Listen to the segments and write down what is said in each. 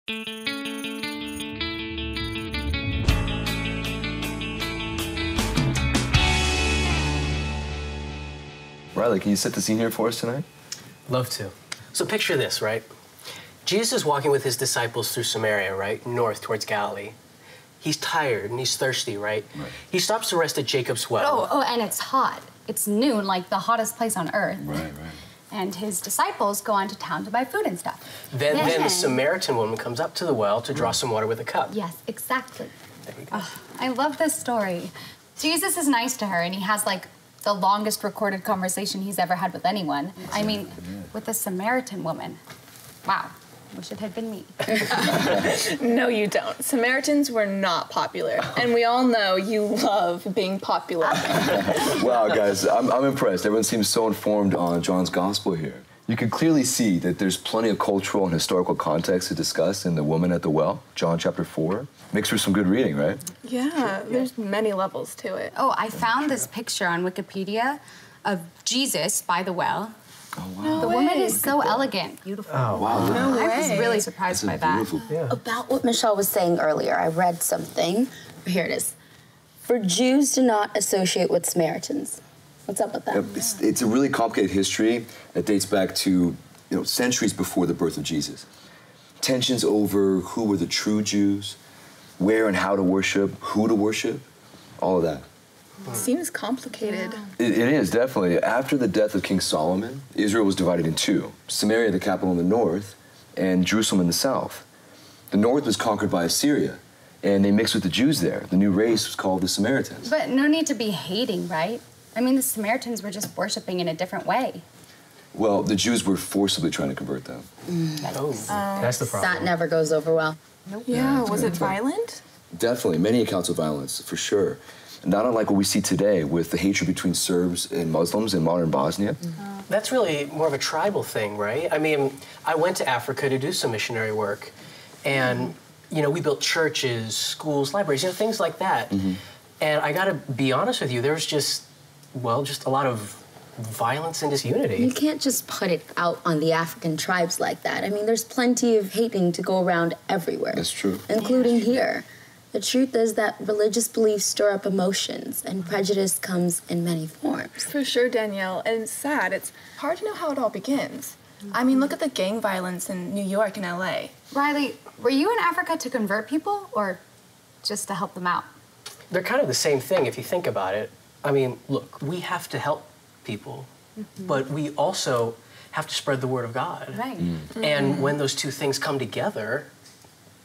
Riley, can you set the scene here for us tonight? Love to. So picture this, right? Jesus is walking with his disciples through Samaria, right? North towards Galilee. He's tired and he's thirsty, right? He stops to rest at Jacob's well. Oh, and it's hot. It's noon, like the hottest place on earth. Right. And his disciples go on to town to buy food and stuff. Then the Samaritan woman comes up to the well to draw some water with a cup. Yes, exactly. There you go. I love this story. Jesus is nice to her, and he has, like, the longest recorded conversation he's ever had with anyone. I mean, with a Samaritan woman. Wow. Wish it had been me. No, you don't. Samaritans were not popular. And we all know you love being popular. Wow, guys, I'm impressed. Everyone seems so informed on John's gospel here. You can clearly see that there's plenty of cultural and historical context to discuss in the woman at the well, John chapter 4. Makes for some good reading, right? Yeah, there's many levels to it. Oh, I found this picture on Wikipedia of Jesus by the well. Oh, wow. The woman is so elegant, beautiful. Oh, wow. No I was way. really surprised by that. About what Michelle was saying earlier, I read something. Here it is. For Jews do not associate with Samaritans. What's up with that? It's a really complicated history that dates back to centuries before the birth of Jesus. Tensions over who were the true Jews, where and how to worship, who to worship, all of that. Seems complicated. It is, definitely. After the death of King Solomon, Israel was divided in two. Samaria, the capital, in the north, and Jerusalem in the south. The north was conquered by Assyria, and they mixed with the Jews there. The new race was called the Samaritans. But no need to be hating, right? I mean, the Samaritans were just worshiping in a different way. Well, the Jews were forcibly trying to convert them. That's the problem. That never goes over well. Nope. Yeah, was it violent? Definitely, many accounts of violence, for sure. Not unlike what we see today with the hatred between Serbs and Muslims in modern Bosnia. That's really more of a tribal thing, right? I mean, I went to Africa to do some missionary work, and, we built churches, schools, libraries, things like that. And I gotta be honest with you, there was just a lot of violence and disunity. You can't just put it out on the African tribes like that. I mean, there's plenty of hating to go around everywhere. That's true. Including here. The truth is that religious beliefs stir up emotions, and prejudice comes in many forms. For sure, Danielle. And it's sad. It's hard to know how it all begins. I mean, look at the gang violence in New York and LA. Riley, were you in Africa to convert people or just to help them out? They're kind of the same thing if you think about it. I mean, look, we have to help people, but we also have to spread the word of God. Right. And when those two things come together,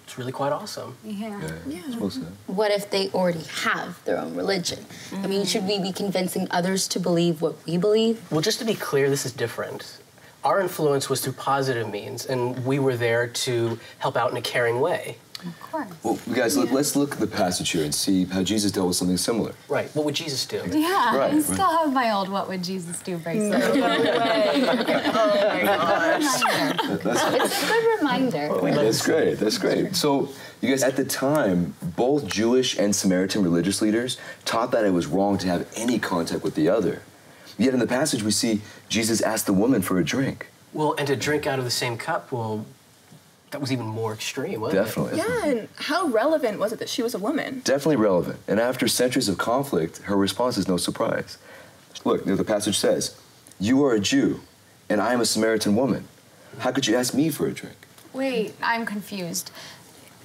it's really quite awesome. Yeah. I suppose so. What if they already have their own religion? I mean, should we be convincing others to believe what we believe? Well, just to be clear, this is different. Our influence was through positive means, and we were there to help out in a caring way. Of course. Well, guys, let's look at the passage here and see how Jesus dealt with something similar. Right. What would Jesus do? Yeah, Right, I still have my old "What Would Jesus Do" bracelet. Oh my gosh. It's a good reminder. That's great. That's great. So, you guys, at the time, both Jewish and Samaritan religious leaders taught that it was wrong to have any contact with the other. Yet in the passage, we see Jesus ask the woman for a drink. Well, and to drink out of the same cup, well, that was even more extreme, wasn't it? Definitely. Yeah, and how relevant was it that she was a woman? Definitely relevant. And after centuries of conflict, her response is no surprise. Look, the passage says, "You are a Jew, and I am a Samaritan woman. How could you ask me for a drink?" Wait, I'm confused.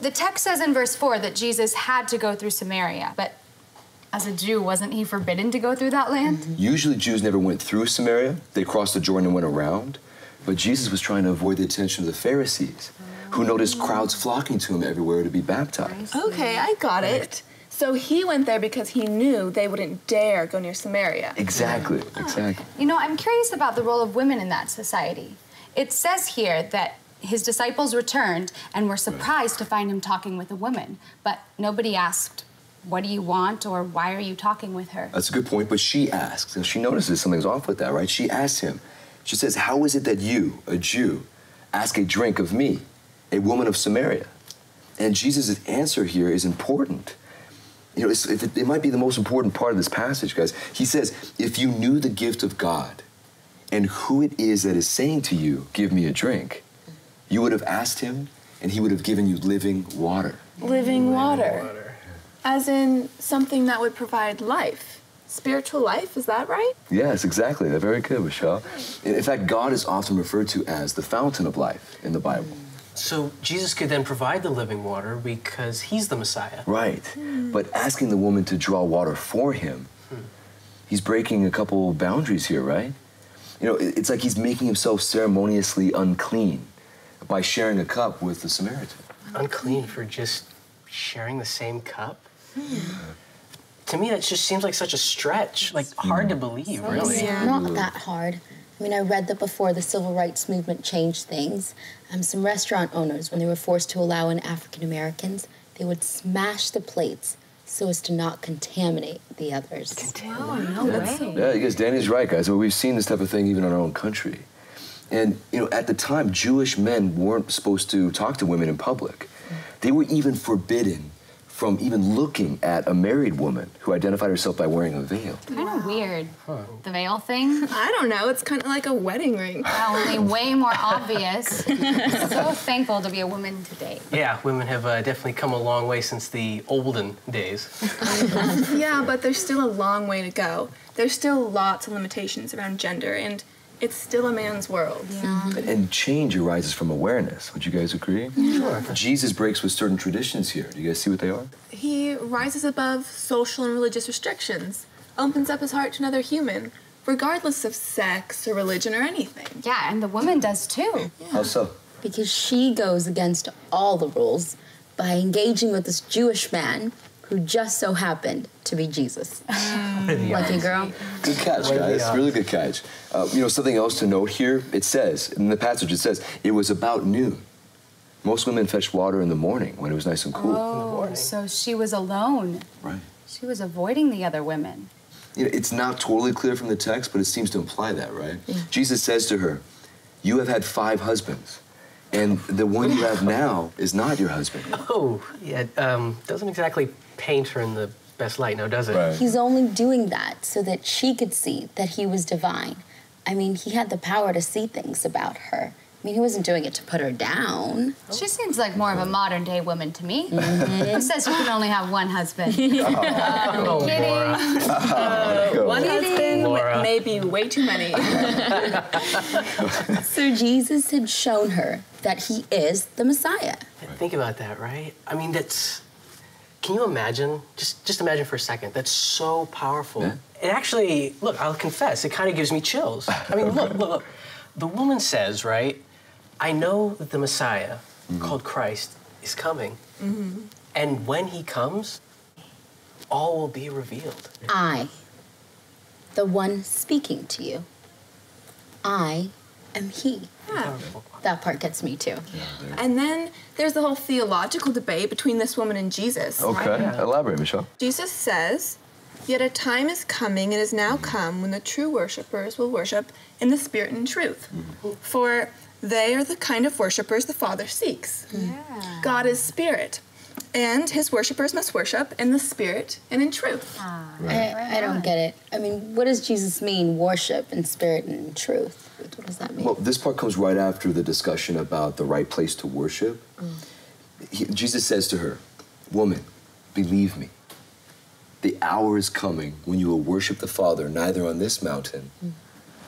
The text says in verse 4 that Jesus had to go through Samaria, but as a Jew, wasn't he forbidden to go through that land? Usually Jews never went through Samaria. They crossed the Jordan and went around. But Jesus was trying to avoid the attention of the Pharisees, who noticed crowds flocking to him everywhere to be baptized. Okay, I got it. So he went there because he knew they wouldn't dare go near Samaria. Exactly, exactly. You know, I'm curious about the role of women in that society. It says here that his disciples returned and were surprised to find him talking with a woman, but nobody asked, "What do you want?" or "Why are you talking with her?" That's a good point, but she asks, and she notices something's off with that, right? She asks him. She says, "How is it that you, a Jew, ask a drink of me, a woman of Samaria?" And Jesus' answer here is important. You know, it might be the most important part of this passage, guys. He says, if you knew the gift of God and who it is that is saying to you, "Give me a drink," you would have asked him, and he would have given you living water. Living water. As in something that would provide life. Spiritual life, is that right? Yes, exactly. They're very good, Michelle. In fact, God is often referred to as the fountain of life in the Bible. So Jesus could then provide the living water because he's the Messiah. Right. But asking the woman to draw water for him, he's breaking a couple boundaries here, right? You know, it's like he's making himself ceremoniously unclean by sharing a cup with the Samaritan. Unclean for just sharing the same cup? To me, that just seems like such a stretch, like hard to believe, really. It's not that hard. I mean, I read that before the civil rights movement changed things. Some restaurant owners, when they were forced to allow in African Americans, they would smash the plates so as to not contaminate the others. Wow, no way. Yeah, I guess Danny's right, guys. Well, we've seen this type of thing even in our own country. And, you know, at the time, Jewish men weren't supposed to talk to women in public. They were even forbidden from even looking at a married woman who identified herself by wearing a veil. Kind of weird. The veil thing. I don't know, it's kind of like a wedding ring. Only way more obvious. So thankful to be a woman today. Yeah, women have definitely come a long way since the olden days. Yeah, but there's still a long way to go. There's still lots of limitations around gender, and it's still a man's world. Yeah. And change arises from awareness. Would you guys agree? Sure. Jesus breaks with certain traditions here. Do you guys see what they are? He rises above social and religious restrictions, opens up his heart to another human, regardless of sex or religion or anything. Yeah, and the woman does too. How so? Because she goes against all the rules by engaging with this Jewish man who just so happened to be Jesus. Lucky girl. Good catch, guys. Really good catch. You know, something else to note here, it says, in the passage, it says, it was about noon. Most women fetched water in the morning when it was nice and cool. Oh, so she was alone. Right. She was avoiding the other women. You know, it's not totally clear from the text, but it seems to imply that, right? Jesus says to her, you have had 5 husbands, and the one you have now is not your husband. Oh, yeah, doesn't exactly paint her in the best light now, does it? Right. He's only doing that so that she could see that he was divine. I mean, he had the power to see things about her. I mean, he wasn't doing it to put her down. She seems like more of a modern day woman to me. Who says you can only have one husband? Kidding. One husband, Laura. maybe way too many. So Jesus had shown her that he is the Messiah. Think about that, right? I mean, that's... Can you imagine? Just imagine for a second. That's so powerful. Yeah. It actually, look, I'll confess, it kind of gives me chills. I mean, look. The woman says, right, I know that the Messiah, called Christ, is coming. And when he comes, all will be revealed. I, the one speaking to you, I am he. Powerful. That part gets me too. And then there's the whole theological debate between this woman and Jesus. Okay, elaborate, Michelle. Jesus says, yet a time is coming and is now come when the true worshipers will worship in the spirit and in truth. For they are the kind of worshipers the Father seeks. Yeah. God is spirit, and his worshipers must worship in the spirit and in truth. I don't get it. I mean, what does Jesus mean, worship in spirit and in truth? What does that mean? Well, this part comes right after the discussion about the right place to worship. Jesus says to her, woman, believe me, the hour is coming when you will worship the Father neither on this mountain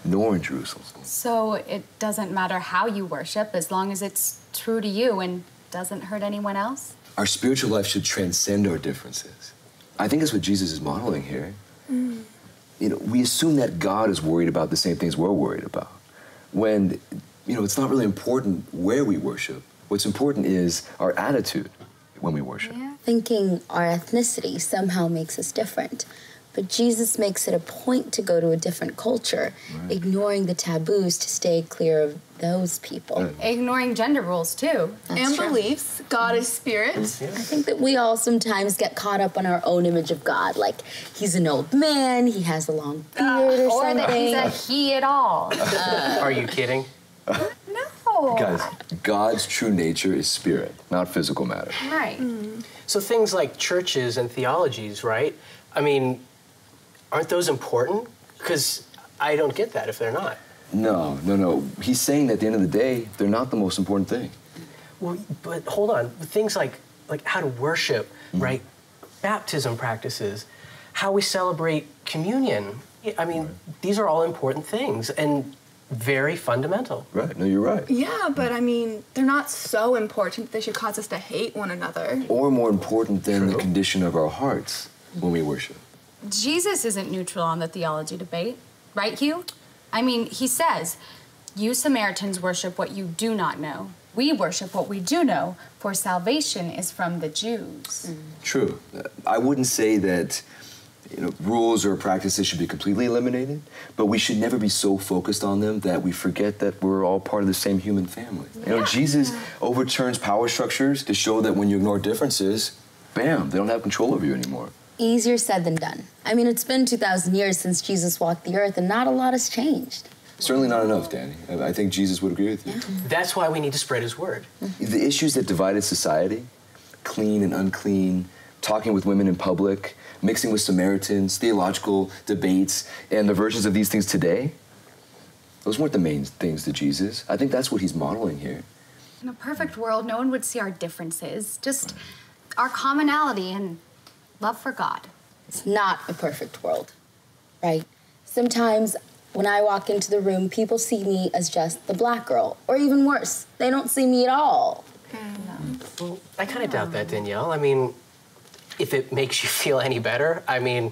nor in Jerusalem. So it doesn't matter how you worship as long as it's true to you and doesn't hurt anyone else? Our spiritual life should transcend our differences. I think that's what Jesus is modeling here. You know, we assume that God is worried about the same things we're worried about. When, you know, it's not really important where we worship. What's important is our attitude when we worship. Yeah. Thinking our ethnicity somehow makes us different. But Jesus makes it a point to go to a different culture, ignoring the taboos to stay clear of those people. Ignoring gender rules too. And true. beliefs, God is spirit. I think that we all sometimes get caught up on our own image of God, like he's an old man, he has a long beard or Or something. that he's a he at all. Are you kidding? No. Guys, God's true nature is spirit, not physical matter. Right. So things like churches and theologies, right? I mean, aren't those important? Because I don't get that if they're not. No. He's saying that at the end of the day, they're not the most important thing. Well, but hold on. Things like how to worship, right? Baptism practices, how we celebrate communion. I mean, these are all important things and very fundamental. Right. No, you're right. Yeah, but I mean, they're not so important that they should cause us to hate one another. Or more important than the condition of our hearts when we worship. Jesus isn't neutral on the theology debate, right, Hugh? I mean, he says, you Samaritans worship what you do not know. We worship what we do know, for salvation is from the Jews. True. I wouldn't say that rules or practices should be completely eliminated, but we should never be so focused on them that we forget that we're all part of the same human family. Jesus overturns power structures to show that when you ignore differences, bam, they don't have control over you anymore. Easier said than done. I mean, it's been 2,000 years since Jesus walked the earth, and not a lot has changed. Certainly not enough, Danny. I think Jesus would agree with you. That's why we need to spread his word. The issues that divided society, clean and unclean, talking with women in public, mixing with Samaritans, theological debates, and the versions of these things today, those weren't the main things to Jesus. I think that's what he's modeling here. In a perfect world, no one would see our differences, just our commonality and love for God. It's not a perfect world, right? Sometimes when I walk into the room, people see me as just the black girl, or even worse, they don't see me at all. Well, I kind of doubt that, Danielle. I mean, if it makes you feel any better, I mean,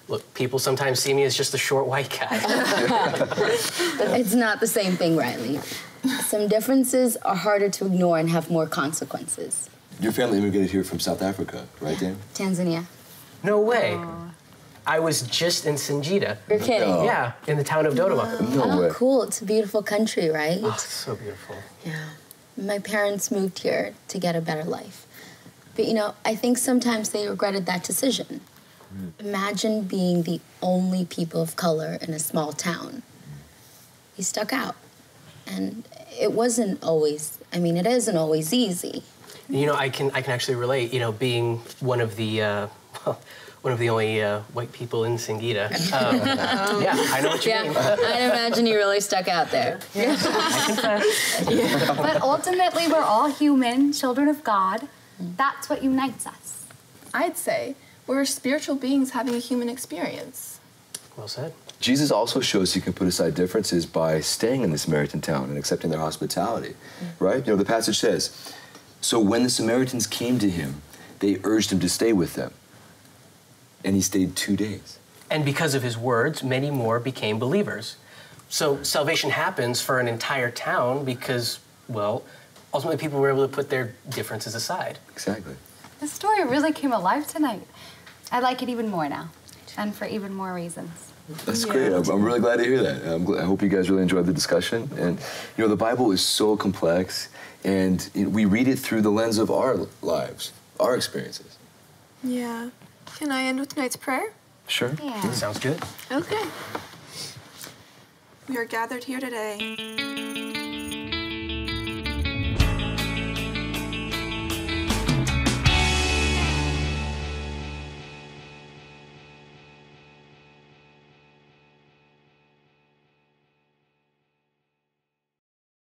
look, people sometimes see me as just a short white guy. It's not the same thing, Riley. Some differences are harder to ignore and have more consequences. Your family immigrated here from South Africa, right, Dan? Tanzania. No way. I was just in Singida. You're kidding. No. Yeah, in the town of Dodoma. No way. Cool. It's a beautiful country, right? Oh, it's so beautiful. Yeah. My parents moved here to get a better life. But, I think sometimes they regretted that decision. Imagine being the only people of color in a small town. We stuck out. And it wasn't always, it isn't always easy. I can actually relate, being one of the only white people in Singida. Yeah, I know what you mean. I'd imagine you really stuck out there. Yeah, I confess. But ultimately, we're all human, children of God. That's what unites us. I'd say we're spiritual beings having a human experience. Well said. Jesus also shows he can put aside differences by staying in the Samaritan town and accepting their hospitality, right? The passage says, so when the Samaritans came to him, they urged him to stay with them. And he stayed 2 days. And because of his words, many more became believers. So salvation happens for an entire town because, well, ultimately people were able to put their differences aside. Exactly. The story really came alive tonight. I like it even more now, and for even more reasons. That's great. I'm really glad to hear that. I hope you guys really enjoyed the discussion. And, the Bible is so complex, and we read it through the lens of our lives, our experiences. Yeah. Can I end with tonight's prayer? Sure. Yeah. Sounds good. Okay. We are gathered here today